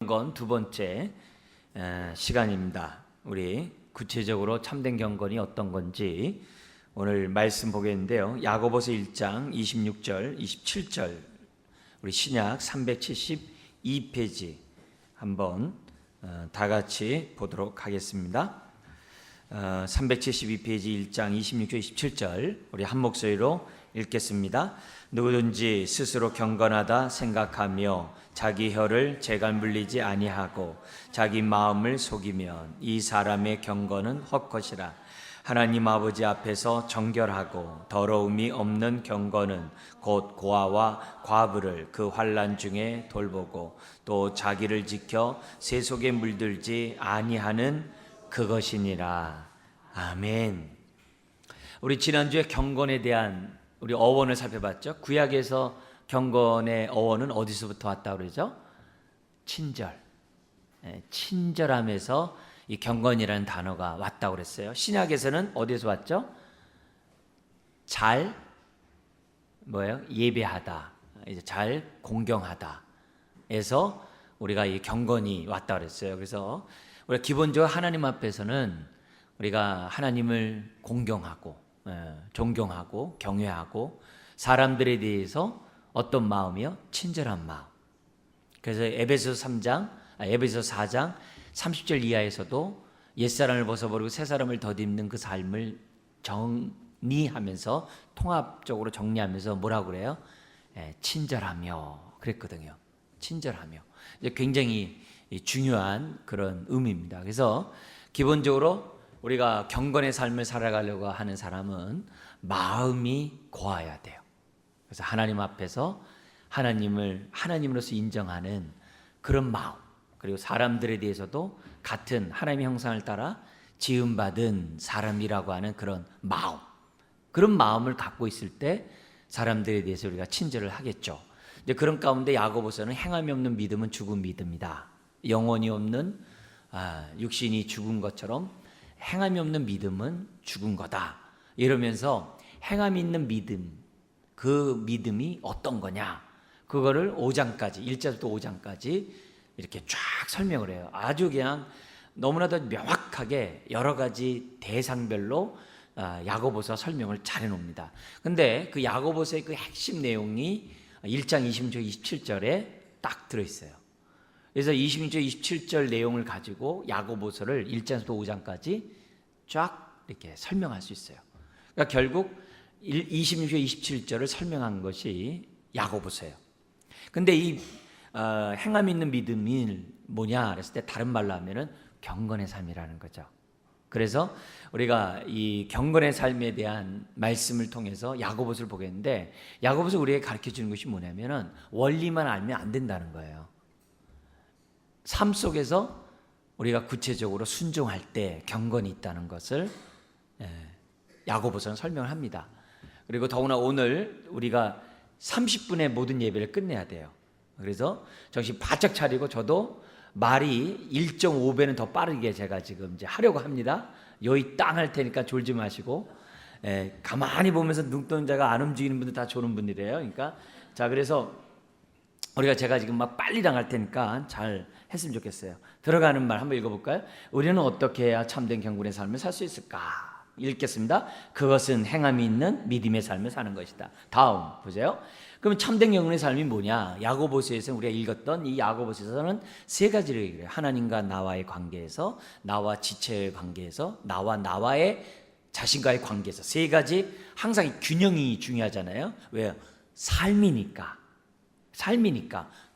경건 두 번째 시간입니다. 우리 구체적으로 참된 경건이 어떤 건지 오늘 말씀 보겠는데요. 야고보서 1장 26절, 27절 우리 신약 372페이지 한번 다 같이 보도록 하겠습니다. 372페이지 1장 26절, 27절 우리 한 목소리로 읽겠습니다. 누구든지 스스로 경건하다 생각하며 자기 혀를 재갈 물리지 아니하고 자기 마음을 속이면 이 사람의 경건은 헛것이라. 하나님 아버지 앞에서 정결하고 더러움이 없는 경건은 곧 고아와 과부를 그 환난 중에 돌보고 또 자기를 지켜 세속에 물들지 아니하는 그것이니라. 아멘. 우리 지난주에 경건에 대한 우리 어원을 살펴봤죠. 구약에서 경건의 어원은 어디서부터 왔다고 그러죠? 친절. 친절함에서 이 경건이라는 단어가 왔다고 그랬어요. 신약에서는 어디서 왔죠? 잘 예배하다, 이제 잘 공경하다. 에서 우리가 이 경건이 왔다 그랬어요. 그래서 우리가 기본적으로 하나님 앞에서는 우리가 하나님을 공경하고 존경하고 경외하고 사람들에 대해서 어떤 마음이요? 친절한 마음. 그래서 에베소서 4장 30절 이하에서도 옛사람을 벗어버리고 새사람을 덧입는 그 삶을 정리하면서 통합적으로 정리하면서 뭐라고 그래요? 친절하며 그랬거든요. 친절하며. 굉장히 중요한 그런 의미입니다. 그래서 기본적으로 우리가 경건의 삶을 살아가려고 하는 사람은 마음이 고와야 돼요. 그래서 하나님 앞에서 하나님을 하나님으로서 인정하는 그런 마음, 그리고 사람들에 대해서도 같은 하나님의 형상을 따라 지음받은 사람이라고 하는 그런 마음, 그런 마음을 갖고 있을 때 사람들에 대해서 우리가 친절을 하겠죠. 이제 그런 가운데 야고보서는 행함이 없는 믿음은 죽은 믿음이다. 영혼이 없는 육신이 죽은 것처럼 행함이 없는 믿음은 죽은 거다. 이러면서 행함이 있는 믿음, 그 믿음이 어떤 거냐, 그거를 5장까지 1절부터 5장까지 이렇게 쫙 설명을 해요. 아주 그냥 너무나도 명확하게 여러 가지 대상별로 야고보서 설명을 잘 해놓습니다. 근데 그 야고보서의 그 핵심 내용이 1장 26절 27절에 딱 들어있어요. 그래서 26절 27절 내용을 가지고 야고보서를 1장부터 5장까지 쫙 이렇게 설명할 수 있어요. 그러니까 결국 26절 27절을 설명한 것이 야고보서예요. 근데 이 행함 있는 믿음이 뭐냐 그랬을 때 다른 말로 하면은 경건의 삶이라는 거죠. 그래서 우리가 이 경건의 삶에 대한 말씀을 통해서 야고보서를 보겠는데, 야고보서 우리에게 가르쳐 주는 것이 뭐냐면은 원리만 알면 안 된다는 거예요. 삶 속에서 우리가 구체적으로 순종할 때 경건이 있다는 것을 야고보서는 설명을 합니다. 그리고 더구나 오늘 우리가 30분의 모든 예배를 끝내야 돼요. 그래서 정신 바짝 차리고 저도 말이 1.5배는 더 빠르게 제가 지금 이제 하려고 합니다. 여기 땅 할 테니까 졸지 마시고 가만히 보면서 눈 뜨는 자가 안 움직이는 분들 다 조는 분들이에요. 그러니까 자, 그래서 제가 지금 막 빨리 당할 테니까 잘 했으면 좋겠어요. 들어가는 말 한번 읽어볼까요? 우리는 어떻게 해야 참된 경건의 삶을 살 수 있을까? 읽겠습니다. 그것은 행함이 있는 믿음의 삶을 사는 것이다. 다음 보세요. 그럼 참된 경건의 삶이 뭐냐? 야고보서에서 우리가 읽었던 이 야고보서에서는 세 가지를 얘기해요. 하나님과 나와의 관계에서, 나와 지체의 관계에서, 나와의 자신과의 관계에서 세 가지. 항상 이 균형이 중요하잖아요. 왜요? 삶이니까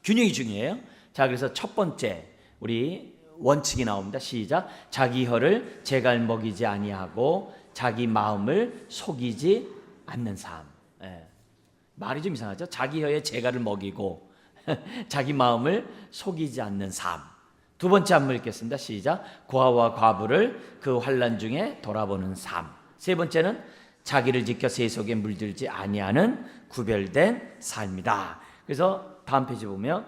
균형이 중요해요. 자, 그래서 첫 번째 우리 원칙이 나옵니다. 시작. 자기 혀를 재갈 먹이지 아니하고 자기 마음을 속이지 않는 삶. 말이 좀 이상하죠? 자기 혀에 재갈을 먹이고 자기 마음을 속이지 않는 삶. 두 번째 한번 읽겠습니다. 시작. 고아와 과부를 그 환난 중에 돌아보는 삶. 세 번째는 자기를 지켜 세속에 물들지 아니하는 구별된 삶이다. 그래서 다음 페이지 보면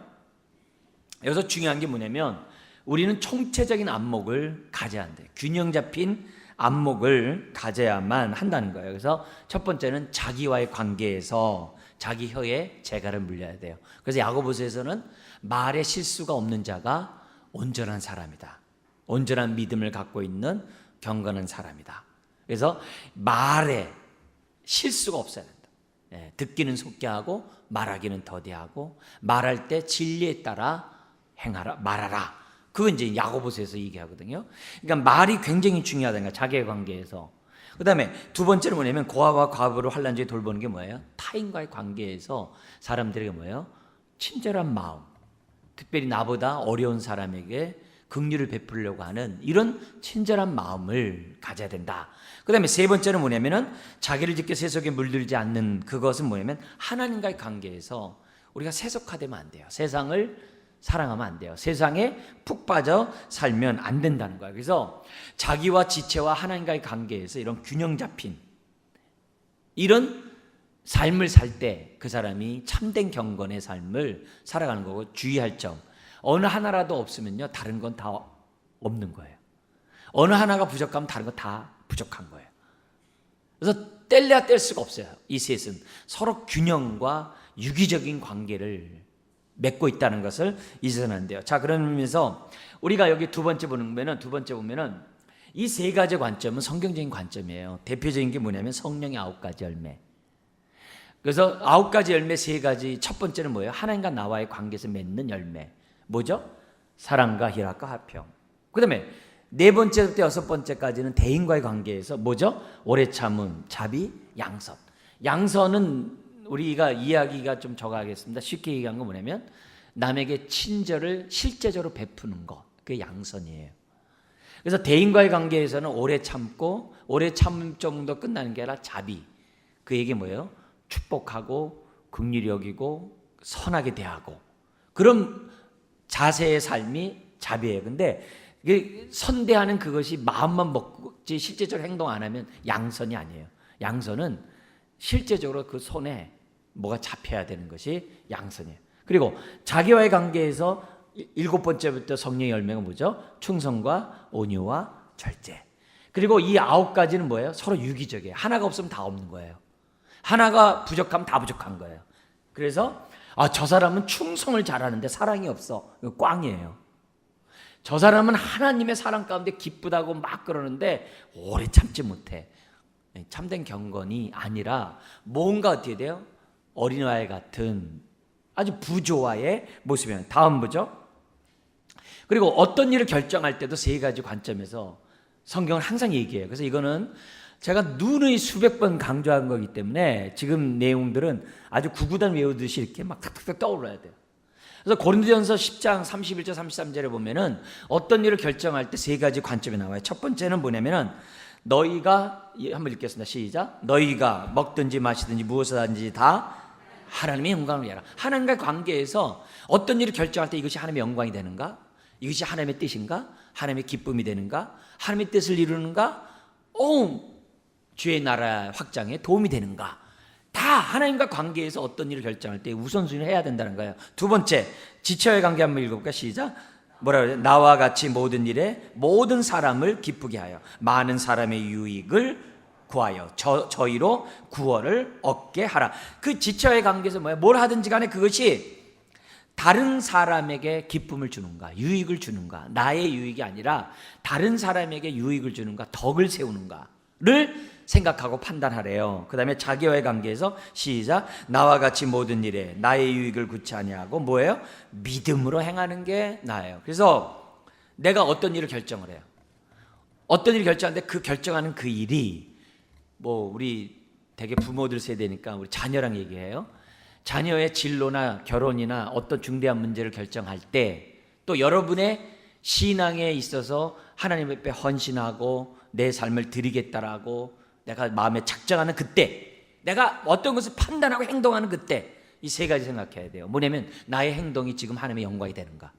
여기서 중요한 게 뭐냐면 우리는 총체적인 안목을 가져야 한대요. 균형 잡힌 안목을 가져야만 한다는 거예요. 그래서 첫 번째는 자기와의 관계에서 자기 혀에 재갈을 물려야 돼요. 그래서 야고보서에서는 말에 실수가 없는 자가 온전한 사람이다. 온전한 믿음을 갖고 있는 경건한 사람이다. 그래서 말에 실수가 없어야 된다. 듣기는 속게 하고 말하기는 더디하고 말할 때 진리에 따라 행하라, 말하라. 그건 이제 야고보서에서 얘기하거든요. 그러니까 말이 굉장히 중요하다는 거야, 자기의 관계에서. 그 다음에 두 번째는 뭐냐면 고아와 과부를 환난 중에 돌보는 게 뭐예요? 타인과의 관계에서 사람들에게 뭐예요? 친절한 마음, 특별히 나보다 어려운 사람에게 긍휼을 베풀려고 하는 이런 친절한 마음을 가져야 된다. 그 다음에 세 번째는 뭐냐면은 자기를 지켜 세속에 물들지 않는 그것은 뭐냐면 하나님과의 관계에서 우리가 세속화되면 안 돼요. 세상을 사랑하면 안 돼요. 세상에 푹 빠져 살면 안 된다는 거예요. 그래서 자기와 지체와 하나님과의 관계에서 이런 균형 잡힌 이런 삶을 살 때 그 사람이 참된 경건의 삶을 살아가는 거고, 주의할 점 어느 하나라도 없으면요 다른 건 다 없는 거예요. 어느 하나가 부족하면 다른 건 다 부족한 거예요. 그래서 뗄래야 뗄 수가 없어요. 이 셋은 서로 균형과 유기적인 관계를 맺고 있다는 것을 잊어서는 안 돼요. 자, 그러면서 우리가 여기 두 번째 보면은 이 세 가지 관점은 성경적인 관점이에요. 대표적인 게 뭐냐면 성령의 9가지 열매. 그래서 9가지 열매 세 가지, 첫 번째는 뭐예요? 하나님과 나와의 관계에서 맺는 열매. 뭐죠? 사랑과 희락과 화평. 그 다음에 네 번째부터 여섯 번째까지는 대인과의 관계에서 뭐죠? 오래 참음, 자비, 양선. 양선은 우리가 이야기가 좀 적어야겠습니다. 쉽게 얘기한 건 뭐냐면 남에게 친절을 실제적으로 베푸는 것, 그게 양선이에요. 그래서 대인과의 관계에서는 오래 참고, 오래 참음 정도 끝나는 게 아니라 자비. 그 얘기 뭐예요? 축복하고 긍휼히 여기고 선하게 대하고, 그런 자세의 삶이 자비예요. 근데 선대하는 그것이 마음만 먹지 실제적으로 행동 안 하면 양선이 아니에요. 양선은 실제적으로 그 손에 뭐가 잡혀야 되는 것이 양선이에요. 그리고 자기와의 관계에서 7번째부터 성령의 열매가 뭐죠? 충성과 온유와 절제. 그리고 이 9가지는 뭐예요? 서로 유기적이에요. 하나가 없으면 다 없는 거예요. 하나가 부족하면 다 부족한 거예요. 그래서 저 사람은 충성을 잘하는데 사랑이 없어. 이거 꽝이에요. 저 사람은 하나님의 사랑 가운데 기쁘다고 막 그러는데 오래 참지 못해. 참된 경건이 아니라 뭔가 어떻게 돼요? 어린아이 같은 아주 부조화의 모습이에요. 다음 보죠. 그리고 어떤 일을 결정할 때도 세 가지 관점에서 성경은 항상 얘기해요. 그래서 이거는 제가 누누이 수백 번 강조한 거기 때문에 지금 내용들은 아주 구구단 외우듯이 이렇게 막 탁탁탁 떠올라야 돼요. 그래서 고린도전서 10장 31절 33절에 보면은 어떤 일을 결정할 때 세 가지 관점이 나와요. 첫 번째는 뭐냐면은 너희가, 한번 읽겠습니다. 시작. 너희가 먹든지 마시든지 무엇을 하든지 다 하나님의 영광을 위하라. 하나님과 관계에서 어떤 일을 결정할 때 이것이 하나님의 영광이 되는가? 이것이 하나님의 뜻인가? 하나님의 기쁨이 되는가? 하나님의 뜻을 이루는가? 주의 나라 확장에 도움이 되는가? 다 하나님과 관계에서 어떤 일을 결정할 때 우선순위를 해야 된다는 거예요. 두 번째, 지체와의 관계 한번 읽어볼까? 시작. 뭐라 그래요? 나와 같이 모든 일에 모든 사람을 기쁘게 하여 많은 사람의 유익을 구하여 저희로 구원을 얻게 하라. 그 지체와의 관계에서 뭐야? 뭘 하든지 간에 그것이 다른 사람에게 기쁨을 주는가, 유익을 주는가, 나의 유익이 아니라 다른 사람에게 유익을 주는가, 덕을 세우는가를 생각하고 판단하래요. 그 다음에 자기와의 관계에서 시작. 나와 같이 모든 일에 나의 유익을 구치 아니하고 뭐예요? 믿음으로 행하는 게 나예요. 그래서 내가 어떤 일을 결정을 해요. 어떤 일을 결정하는데 그 결정하는 그 일이 우리 되게 부모들 세대니까 우리 자녀랑 얘기해요. 자녀의 진로나 결혼이나 어떤 중대한 문제를 결정할 때 또 여러분의 신앙에 있어서 하나님 앞에 헌신하고 내 삶을 드리겠다라고 내가 마음에 작정하는 그때, 내가 어떤 것을 판단하고 행동하는 그때 이 세 가지 생각해야 돼요. 뭐냐면 나의 행동이 지금 하나님의 영광이 되는가,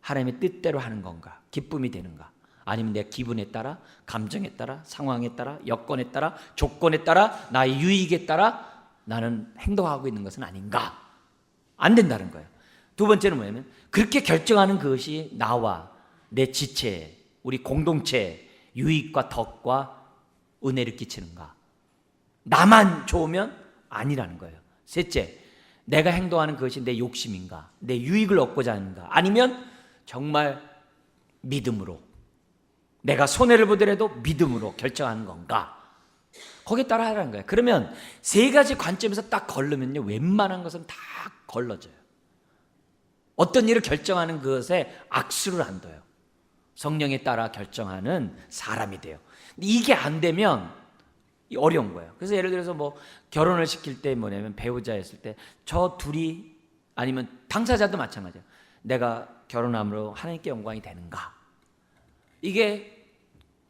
하나님의 뜻대로 하는 건가, 기쁨이 되는가, 아니면 내 기분에 따라, 감정에 따라, 상황에 따라, 여건에 따라, 조건에 따라, 나의 유익에 따라 나는 행동하고 있는 것은 아닌가? 안 된다는 거예요. 두 번째는 뭐냐면 그렇게 결정하는 그것이 나와 내 지체, 우리 공동체, 유익과 덕과 은혜를 끼치는가? 나만 좋으면 아니라는 거예요. 셋째, 내가 행동하는 그것이 내 욕심인가? 내 유익을 얻고자 하는가? 아니면 정말 믿음으로, 내가 손해를 보더라도 믿음으로 결정하는 건가? 거기에 따라 하라는 거예요. 그러면 세 가지 관점에서 딱 걸르면요, 웬만한 것은 다 걸러져요. 어떤 일을 결정하는 것에 악수를 안 둬요. 성령에 따라 결정하는 사람이 돼요. 이게 안 되면 어려운 거예요. 그래서 예를 들어서 뭐 결혼을 시킬 때 뭐냐면 배우자였을 때 저 둘이, 아니면 당사자도 마찬가지예요. 내가 결혼함으로 하나님께 영광이 되는가? 이게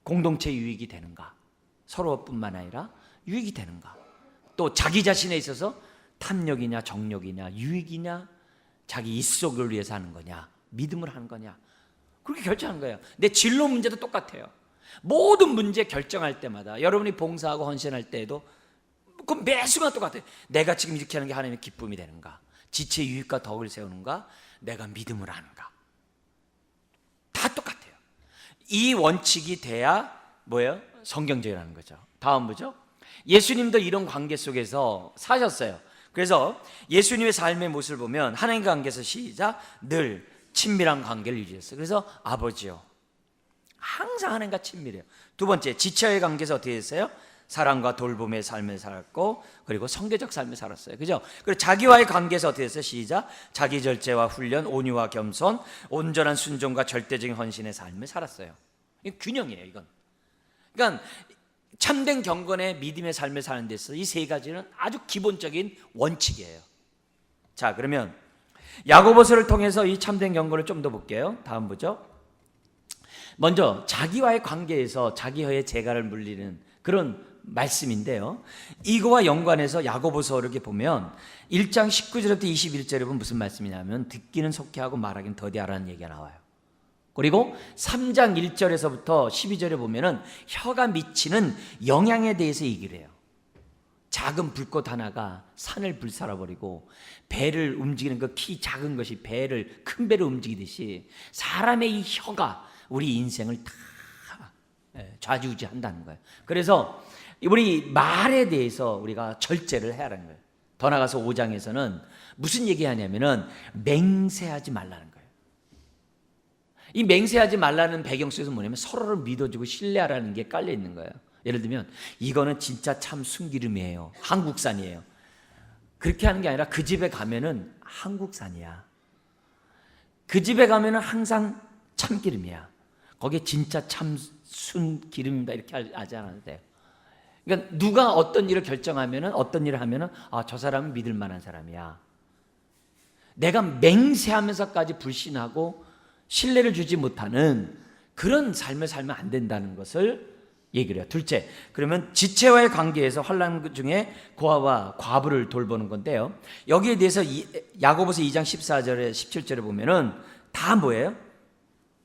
공동체 유익이 되는가? 서로뿐만 아니라 유익이 되는가? 또 자기 자신에 있어서 탐욕이냐 정욕이냐 유익이냐 자기 입속을 위해서 하는 거냐 믿음을 하는 거냐, 그렇게 결정하는 거예요. 내 진로 문제도 똑같아요. 모든 문제 결정할 때마다 여러분이 봉사하고 헌신할 때에도 그 매 순간 똑같아요. 내가 지금 이렇게 하는 게 하나님의 기쁨이 되는가, 지체의 유익과 덕을 세우는가, 내가 믿음을 하는가, 다 똑같아요. 이 원칙이 돼야 뭐예요? 성경적이라는 거죠. 다음 보죠. 예수님도 이런 관계 속에서 사셨어요. 그래서 예수님의 삶의 모습을 보면 하나님과 관계에서 시작, 늘 친밀한 관계를 유지했어요. 그래서 아버지요, 항상 하나님과 친밀해요. 두 번째, 지체와의 관계에서 어떻게 했어요? 사랑과 돌봄의 삶을 살았고, 그리고 성교적 삶을 살았어요. 그죠? 그리고 자기와의 관계에서 어떻게 했어요? 시작, 자기 절제와 훈련, 온유와 겸손, 온전한 순종과 절대적인 헌신의 삶을 살았어요. 이 균형이에요, 이건. 그러니까 참된 경건의 믿음의 삶을 사는 데서 이 세 가지는 아주 기본적인 원칙이에요. 자, 그러면 야고보서를 통해서 이 참된 경건을 좀 더 볼게요. 다음 보죠. 먼저 자기와의 관계에서 자기의 재갈을 물리는 그런 말씀인데요, 이거와 연관해서 야고보서를 이렇게 보면 1장 19절부터 21절에 보면 무슨 말씀이냐면 듣기는 속히하고 말하기는 더디하라는 얘기가 나와요. 그리고 3장 1절에서부터 12절에 보면은 혀가 미치는 영향에 대해서 얘기를 해요. 작은 불꽃 하나가 산을 불살아버리고 배를 움직이는 그 키 작은 것이 배를, 큰 배를 움직이듯이 사람의 이 혀가 우리 인생을 다 좌지우지한다는 거예요. 그래서 우리 말에 대해서 우리가 절제를 해야 하는 거예요. 더 나가서 5장에서는 무슨 얘기하냐면은 맹세하지 말라는 거예요. 이 맹세하지 말라는 배경 속에서 뭐냐면 서로를 믿어주고 신뢰하라는 게 깔려 있는 거예요. 예를 들면 이거는 진짜 참 순기름이에요, 한국산이에요. 그렇게 하는 게 아니라 그 집에 가면은 한국산이야, 그 집에 가면은 항상 참기름이야, 거기에 진짜 참 순기름이다, 이렇게 하지 않아도 돼요. 그러니까 누가 어떤 일을 결정하면은, 어떤 일을 하면은 저 사람은 믿을 만한 사람이야. 내가 맹세하면서까지 불신하고 신뢰를 주지 못하는 그런 삶을 살면 안 된다는 것을 얘기를 해요. 둘째, 그러면 지체와의 관계에서 환난 중에 고아와 과부를 돌보는 건데요, 여기에 대해서 야고보서 2장 14절에 17절에 보면은 다 뭐예요?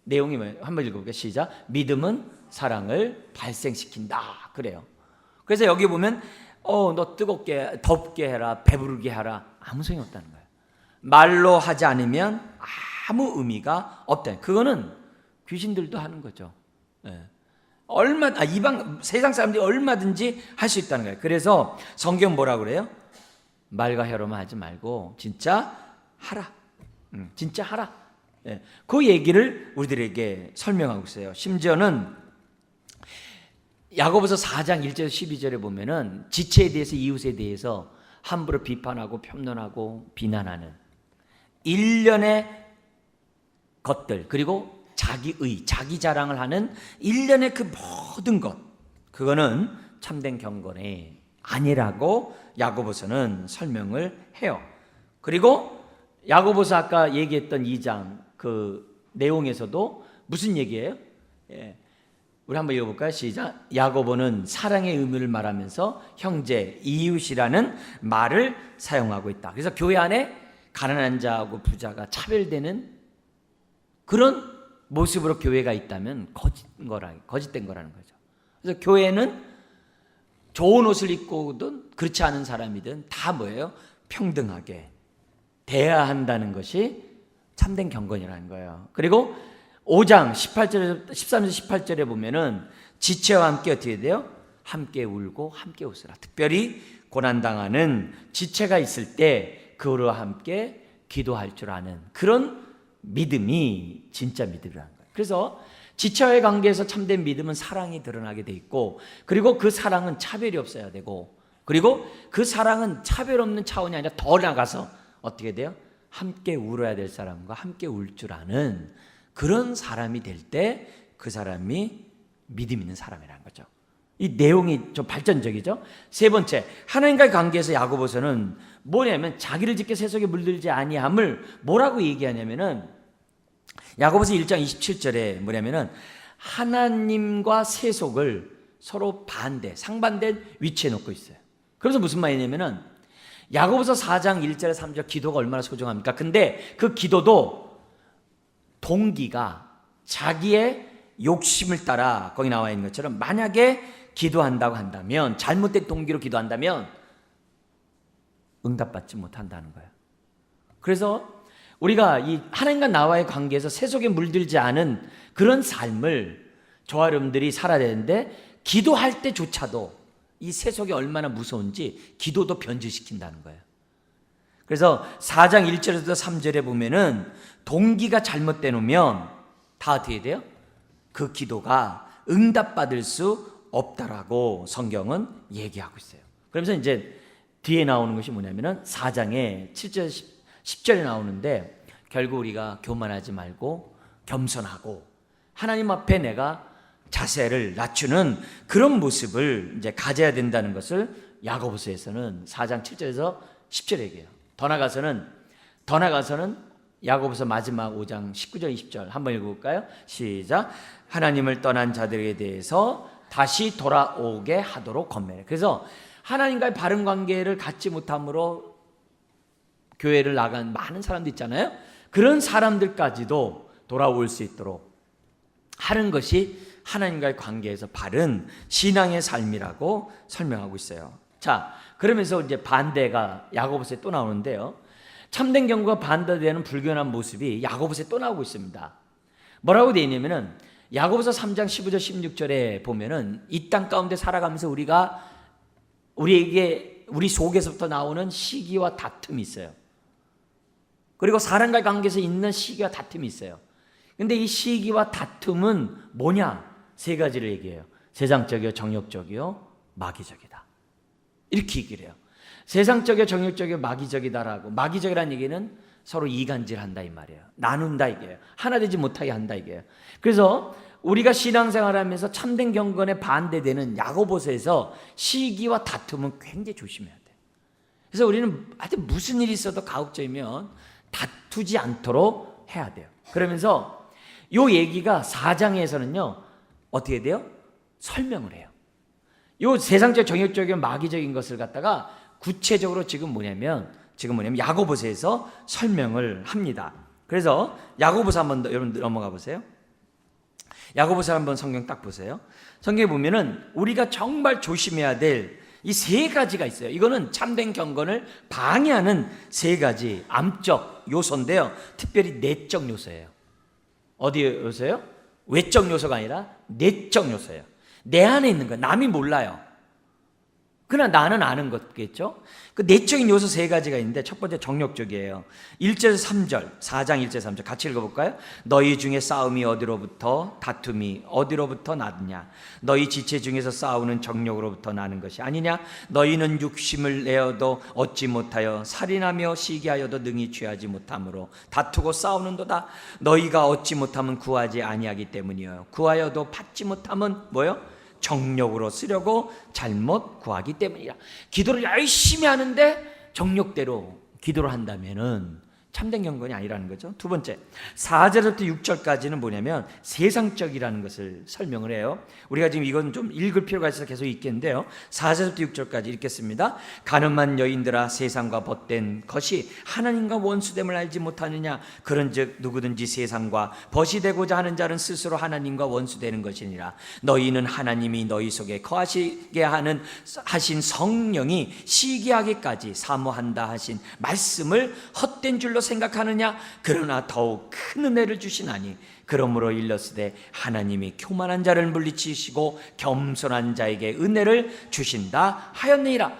내용이 뭐예요? 한번 읽어볼게요. 시작. 믿음은 사랑을 발생시킨다, 그래요. 그래서 여기 보면 너 뜨겁게 덥게 해라, 배부르게 하라, 아무 소용이 없다는 거예요. 말로 하지 않으면 아무 의미가 없다. 그거는 귀신들도 하는 거죠. 세상 사람들이 얼마든지 할 수 있다는 거예요. 그래서 성경 뭐라고 그래요? 말과 혀로만 하지 말고 진짜 하라. 진짜 하라. 그 얘기를 우리들에게 설명하고 있어요. 심지어는 야고보서 4장 1절 12절에 보면은 지체에 대해서, 이웃에 대해서 함부로 비판하고 편론하고 비난하는 일련의 것들, 그리고 자기의, 자기 자랑을 하는 일련의 그 모든 것, 그거는 참된 경건이 아니라고 야고보서는 설명을 해요. 그리고 야고보서 아까 얘기했던 2장 그 내용에서도 무슨 얘기예요? 우리 한번 읽어볼까요? 시작. 야고보는 사랑의 의미를 말하면서 형제, 이웃이라는 말을 사용하고 있다. 그래서 교회 안에 가난한 자하고 부자가 차별되는 그런 모습으로 교회가 있다면 거짓된 거라는 거죠. 그래서 교회는 좋은 옷을 입고든 그렇지 않은 사람이든 다 뭐예요? 평등하게 대해야 한다는 것이 참된 경건이라는 거예요. 그리고 5장 18절에서 13절 18절에 보면은 지체와 함께 어떻게 돼요? 함께 울고 함께 웃으라. 특별히 고난당하는 지체가 있을 때 그와 함께 기도할 줄 아는 그런 믿음이 진짜 믿음이라는 거예요. 그래서 지체와의 관계에서 참된 믿음은 사랑이 드러나게 돼 있고, 그리고 그 사랑은 차별이 없어야 되고, 그리고 그 사랑은 차별 없는 차원이 아니라 더 나가서 어떻게 돼요? 함께 울어야 될 사람과 함께 울 줄 아는 그런 사람이 될 때 그 사람이 믿음 있는 사람이라는 거죠. 이 내용이 좀 발전적이죠. 세 번째, 하나님과의 관계에서 야고보서는 뭐냐면 자기를 지켜 세속에 물들지 아니함을 뭐라고 얘기하냐면은, 야고보서 1장 27절에 뭐냐면은 하나님과 세속을 서로 상반된 위치에 놓고 있어요. 그래서 무슨 말이냐면은 야고보서 4장 1절에 3절 기도가 얼마나 소중합니까? 근데 그 기도도 동기가 자기의 욕심을 따라 거기 나와 있는 것처럼 만약에 기도한다고 한다면, 잘못된 동기로 기도한다면 응답받지 못한다는 거예요. 그래서 우리가 이 하나님과 나와의 관계에서 세속에 물들지 않은 그런 삶을 저와 여러분들이 살아야 되는데, 기도할 때조차도 이 세속이 얼마나 무서운지 기도도 변질시킨다는 거예요. 그래서 4장 1절에서 3절에 보면은 동기가 잘못돼 놓으면 다 어떻게 돼요? 그 기도가 응답받을 수 없다라고 성경은 얘기하고 있어요. 그러면서 이제 뒤에 나오는 것이 뭐냐면은 4장에 7절 10절에 나오는데, 결국 우리가 교만하지 말고 겸손하고 하나님 앞에 내가 자세를 낮추는 그런 모습을 이제 가져야 된다는 것을 야고보서에서는 4장 7절에서 10절에 얘기해요. 더 나가서는 야고보서 마지막 5장 19절 20절 한번 읽어볼까요? 시작. 하나님을 떠난 자들에 대해서 다시 돌아오게 하도록 권면해. 그래서 하나님과의 바른 관계를 갖지 못함으로 교회를 나간 많은 사람들 있잖아요. 그런 사람들까지도 돌아올 수 있도록 하는 것이 하나님과의 관계에서 바른 신앙의 삶이라고 설명하고 있어요. 자, 그러면서 이제 반대가 야고보서에 또 나오는데요. 참된 경고가 반대되는 불교한 모습이 야고보서에 또 나오고 있습니다. 뭐라고 되어 있냐면은 야고보서 3장 15절 16절에 보면은 이 땅 가운데 살아가면서 우리 속에서부터 나오는 시기와 다툼이 있어요. 그리고 사람과의 관계에서 있는 시기와 다툼이 있어요. 근데 이 시기와 다툼은 뭐냐? 세 가지를 얘기해요. 세상적이요, 정욕적이요, 마귀적이다. 이렇게 얘기를 해요. 세상적이요, 정욕적이요, 마귀적이다라고. 마귀적이라는 얘기는 서로 이간질한다 이 말이에요. 나눈다 이게요. 하나 되지 못하게 한다 이게요. 그래서 우리가 신앙생활하면서 참된 경건에 반대되는 야고보서에서 시기와 다툼은 굉장히 조심해야 돼요. 그래서 우리는 하여튼 무슨 일이 있어도 가급적이면 다투지 않도록 해야 돼요. 그러면서 이 얘기가 4장에서는요 어떻게 돼요? 설명을 해요. 이 세상적 정욕적인 마귀적인 것을 갖다가 구체적으로 지금 뭐냐면 야고보서에서 설명을 합니다. 그래서 야고보서 한번 여러분 넘어가 보세요. 야고보서 한번 성경 딱 보세요. 성경에 보면은 우리가 정말 조심해야 될 이 세 가지가 있어요. 이거는 참된 경건을 방해하는 세 가지 암적 요소인데요. 특별히 내적 요소예요. 어디 요소예요? 외적 요소가 아니라 내적 요소예요. 내 안에 있는 거 남이 몰라요. 그러나 나는 아는 거겠죠. 그 내적인 요소 세 가지가 있는데 첫 번째 정욕적이에요. 1절에서 3절 4장 1절 3절 같이 읽어볼까요? 너희 중에 싸움이 어디로부터 다툼이 어디로부터 나느냐? 너희 지체 중에서 싸우는 정욕으로부터 나는 것이 아니냐? 너희는 육심을 내어도 얻지 못하여 살인하며 시기하여도 능히 취하지 못함으로 다투고 싸우는도다. 너희가 얻지 못함은 구하지 아니하기 때문이요 구하여도 받지 못함은 뭐요? 정욕으로 쓰려고 잘못 구하기 때문이라. 기도를 열심히 하는데 정욕대로 기도를 한다면은 참된 경건이 아니라는 거죠. 두 번째 4절부터 6절까지는 뭐냐면 세상적이라는 것을 설명을 해요. 우리가 지금 이건 좀 읽을 필요가 있어서 계속 읽겠는데요. 4절부터 6절까지 읽겠습니다. 가늠한 여인들아 세상과 벗된 것이 하나님과 원수됨을 알지 못하느냐? 그런즉 누구든지 세상과 벗이 되고자 하는 자는 스스로 하나님과 원수되는 것이니라. 너희는 하나님이 너희 속에 거하시게 하신 성령이 시기하기까지 사모한다 하신 말씀을 헛된 줄로 생각하느냐? 그러나 더욱 큰 은혜를 주시나니 그러므로 일렀으되 하나님이 교만한 자를 물리치시고 겸손한 자에게 은혜를 주신다 하였느니라.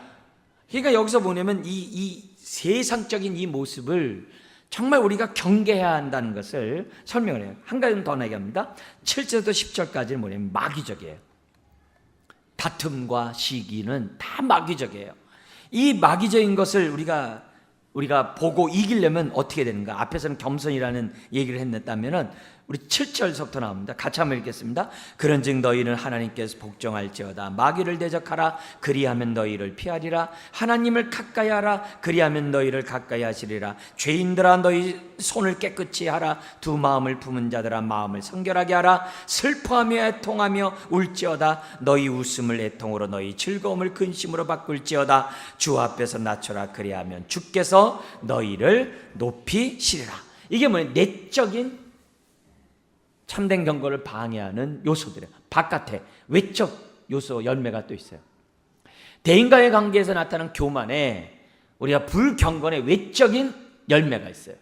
그러니까 여기서 보냐면 이 세상적인 이 모습을 정말 우리가 경계해야 한다는 것을 설명을 해요. 한 가지 더 얘기합니다. 7절부터 10절까지는 뭐냐면 마귀적이에요. 다툼과 시기는 다 마귀적이에요. 이 마귀적인 것을 우리가 보고 이기려면 어떻게 되는가? 앞에서는 겸손이라는 얘기를 했다면은 우리 7절서부터 나옵니다. 같이 한번 읽겠습니다. 그런즉 너희는 하나님께서 복종할지어다. 마귀를 대적하라. 그리하면 너희를 피하리라. 하나님을 가까이 하라. 그리하면 너희를 가까이 하시리라. 죄인들아 너희 손을 깨끗이 하라. 두 마음을 품은 자들아 마음을 성결하게 하라. 슬퍼하며 애통하며 울지어다. 너희 웃음을 애통으로 너희 즐거움을 근심으로 바꿀지어다. 주 앞에서 낮춰라. 그리하면 주께서 너희를 높이시리라. 이게 뭐예요? 내적인 참된 경건을 방해하는 요소들이에요. 바깥에 외적 요소 열매가 또 있어요. 대인과의 관계에서 나타난 교만에 우리가 불경건의 외적인 열매가 있어요.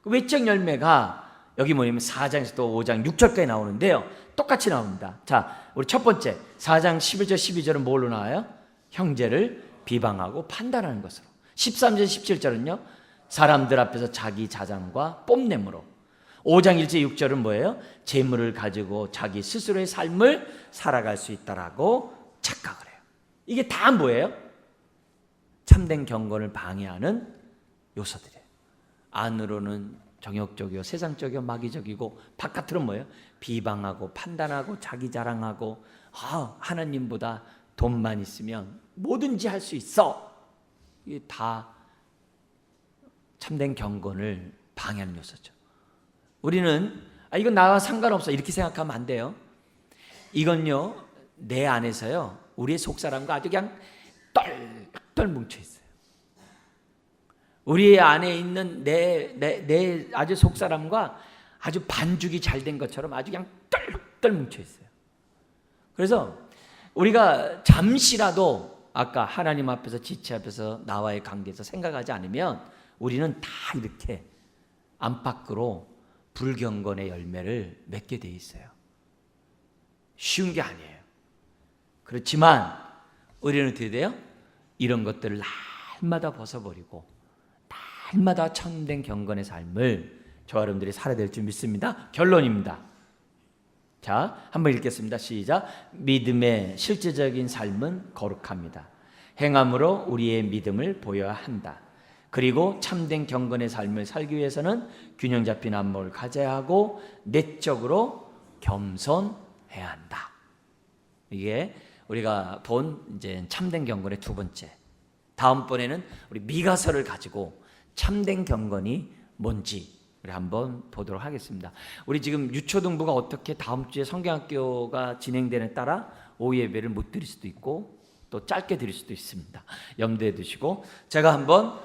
그 외적 열매가 여기 뭐냐면 4장에서 또 5장 6절까지 나오는데요. 똑같이 나옵니다. 자, 우리 첫 번째 4장 11절 12절은 뭘로 나와요? 형제를 비방하고 판단하는 것으로. 13절 17절은요. 사람들 앞에서 자기 자장과 뽐냄으로. 5장 1절 6절은 뭐예요? 재물을 가지고 자기 스스로의 삶을 살아갈 수 있다라고 착각을 해요. 이게 다 뭐예요? 참된 경건을 방해하는 요소들이에요. 안으로는 정욕적이고 세상적이고 마귀적이고 바깥으로는 뭐예요? 비방하고 판단하고 자기 자랑하고 하나님보다 돈만 있으면 뭐든지 할 수 있어. 이게 다 참된 경건을 방해하는 요소죠. 우리는 이건 나와 상관없어 이렇게 생각하면 안 돼요. 이건요 내 안에서요 우리의 속사람과 아주 그냥 똘똘 뭉쳐 있어요. 우리 안에 있는 내 아주 속사람과 아주 반죽이 잘 된 것처럼 아주 그냥 똘똘 뭉쳐 있어요. 그래서 우리가 잠시라도 아까 하나님 앞에서 지체 앞에서 나와의 관계에서 생각하지 않으면 우리는 다 이렇게 안팎으로 불경건의 열매를 맺게 돼 있어요. 쉬운 게 아니에요. 그렇지만 우리는 어떻게 돼요? 이런 것들을 날마다 벗어버리고 날마다 참된 경건의 삶을 저와 여러분들이 살아야 될 줄 믿습니다. 결론입니다. 자, 한번 읽겠습니다. 시작. 믿음의 실제적인 삶은 거룩합니다. 행함으로 우리의 믿음을 보여야 한다. 그리고 참된 경건의 삶을 살기 위해서는 균형 잡힌 안목을 가져야 하고 내적으로 겸손해야 한다. 이게 우리가 본 이제 참된 경건의 두 번째. 다음번에는 우리 미가서를 가지고 참된 경건이 뭔지 우리 한번 보도록 하겠습니다. 우리 지금 유초등부가 어떻게 다음 주에 성경학교가 진행되는 따라 오후 예배를 못 드릴 수도 있고 또 짧게 드릴 수도 있습니다. 염두에 두시고 제가 한번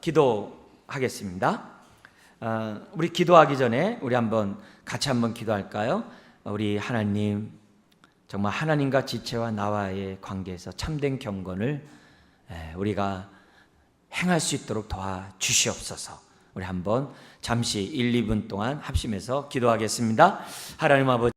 기도하겠습니다. 우리 기도하기 전에 우리 한번 같이 한번 기도할까요? 우리 하나님, 정말 하나님과 지체와 나와의 관계에서 참된 경건을 우리가 행할 수 있도록 도와주시옵소서. 우리 한번 잠시 1, 2분 동안 합심해서 기도하겠습니다. 하나님 아버지